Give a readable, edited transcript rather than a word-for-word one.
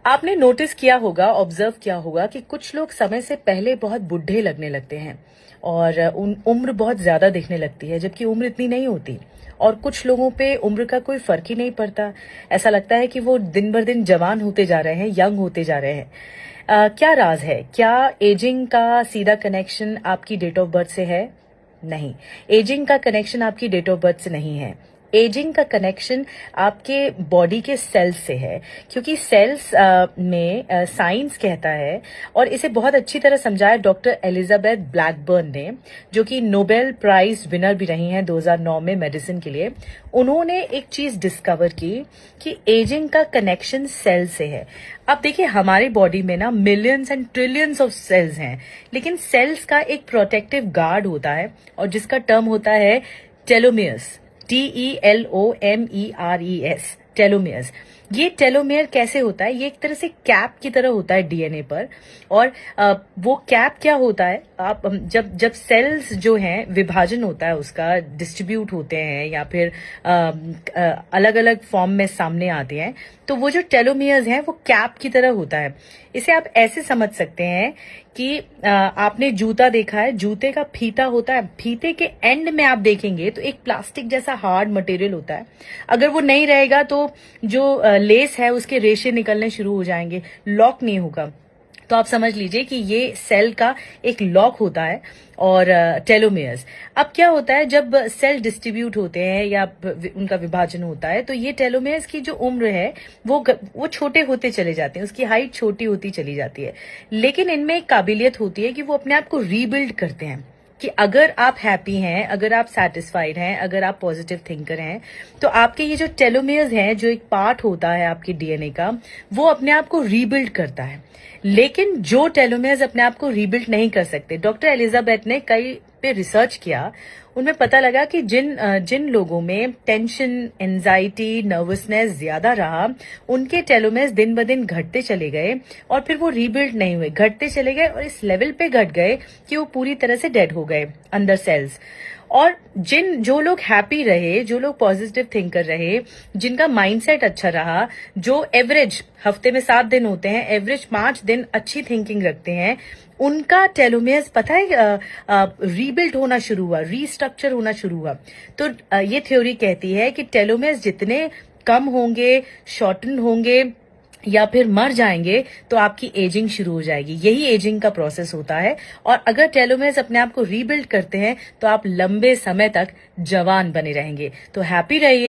आपने नोटिस किया होगा, ऑब्जर्व किया होगा कि कुछ लोग समय से पहले बहुत बुढ़े लगने लगते हैं और उन उम्र बहुत ज्यादा दिखने लगती है, जबकि उम्र इतनी नहीं होती। और कुछ लोगों पे उम्र का कोई फर्क ही नहीं पड़ता। ऐसा लगता है कि वो दिन भर दिन जवान होते जा रहे हैं, यंग होते जा रहे हैं। क्या राज है? क्या एजिंग का सीधा कनेक्शन आपकी डेट ऑफ बर्थ से है? नहीं। एजिंग का कनेक्शन आपकी डेट ऑफ बर्थ से नहीं है। एजिंग का कनेक्शन आपके बॉडी के सेल्स से है, क्योंकि सेल्स में साइंस कहता है, और इसे बहुत अच्छी तरह समझाया डॉक्टर एलिजाबेथ ब्लैकबर्न ने, जो कि नोबेल प्राइज विनर भी रही हैं 2009 में मेडिसिन के लिए। उन्होंने एक चीज डिस्कवर की कि एजिंग का कनेक्शन सेल से है। अब देखिए, हमारी बॉडी में ना millions and trillions of cells हैं, लेकिन सेल्स का एक प्रोटेक्टिव गार्ड होता है, और जिसका टर्म होता है टेलोमियर्स। TELOMERES, telomeres. ये टेलोमियर कैसे होता है? ये एक तरह से कैप की तरह होता है डीएनए पर। और वो कैप क्या होता है? आप जब जब सेल्स जो हैं, विभाजन होता है उसका, डिस्ट्रीब्यूट होते हैं या फिर अलग अलग फॉर्म में सामने आते हैं, तो वो जो टेलोमियर्स हैं वो कैप की तरह होता है। इसे आप ऐसे समझ सकते हैं कि आपने जूता देखा है, जूते का फीता होता है, फीते के एंड में आप देखेंगे तो एक प्लास्टिक जैसा हार्ड मटेरियल होता है। अगर वो नहीं रहेगा तो जो लेस है उसके रेशे निकलने शुरू हो जाएंगे, लॉक नहीं होगा। तो आप समझ लीजिए कि ये सेल का एक लॉक होता है, और टेलोमियर्स। अब क्या होता है, जब सेल डिस्ट्रीब्यूट होते हैं या उनका विभाजन होता है, तो ये टेलोमियर्स की जो उम्र है वो छोटे होते चले जाते हैं, उसकी हाइट छोटी होती चली जाती है। लेकिन इनमें एक काबिलियत होती है कि वो अपने आप को रीबिल्ड करते हैं, कि अगर आप हैप्पी हैं, अगर आप सेटिस्फाइड हैं, अगर आप पॉजिटिव थिंकर हैं, तो आपके ये जो टेलोमियर्स हैं, जो एक पार्ट होता है आपके डीएनए का, वो अपने आप को रीबिल्ड करता है। लेकिन जो टेलोमियर्स अपने आप को रीबिल्ड नहीं कर सकते, डॉक्टर एलिजाबेथ ने कई पे रिसर्च किया, उनमें पता लगा कि जिन लोगों में टेंशन, एंजाइटी, नर्वसनेस ज्यादा रहा, उनके टेलोमेर्स दिन ब दिन घटते चले गए, और फिर वो रीबिल्ड नहीं हुए, घटते चले गए, और इस लेवल पे घट गए कि वो पूरी तरह से डेड हो गए अंदर सेल्स। और जो लोग हैप्पी रहे, जो लोग पॉजिटिव थिंकर रहे, जिनका माइंडसेट अच्छा रहा, जो एवरेज हफ्ते में 7 दिन होते हैं, एवरेज 5 दिन अच्छी थिंकिंग रखते हैं, उनका टेलोमियर्स पता है रीबिल्ड होना शुरू हुआ, रीस्ट्रक्चर होना शुरू हुआ। तो ये थ्योरी कहती है कि टेलोमियर्स जितने कम होंगे, शॉर्टन होंगे, या फिर मर जाएंगे, तो आपकी एजिंग शुरू हो जाएगी। यही एजिंग का प्रोसेस होता है। और अगर टेलोमेर्स अपने आप को रीबिल्ड करते हैं, तो आप लंबे समय तक जवान बने रहेंगे। तो हैप्पी रहिए।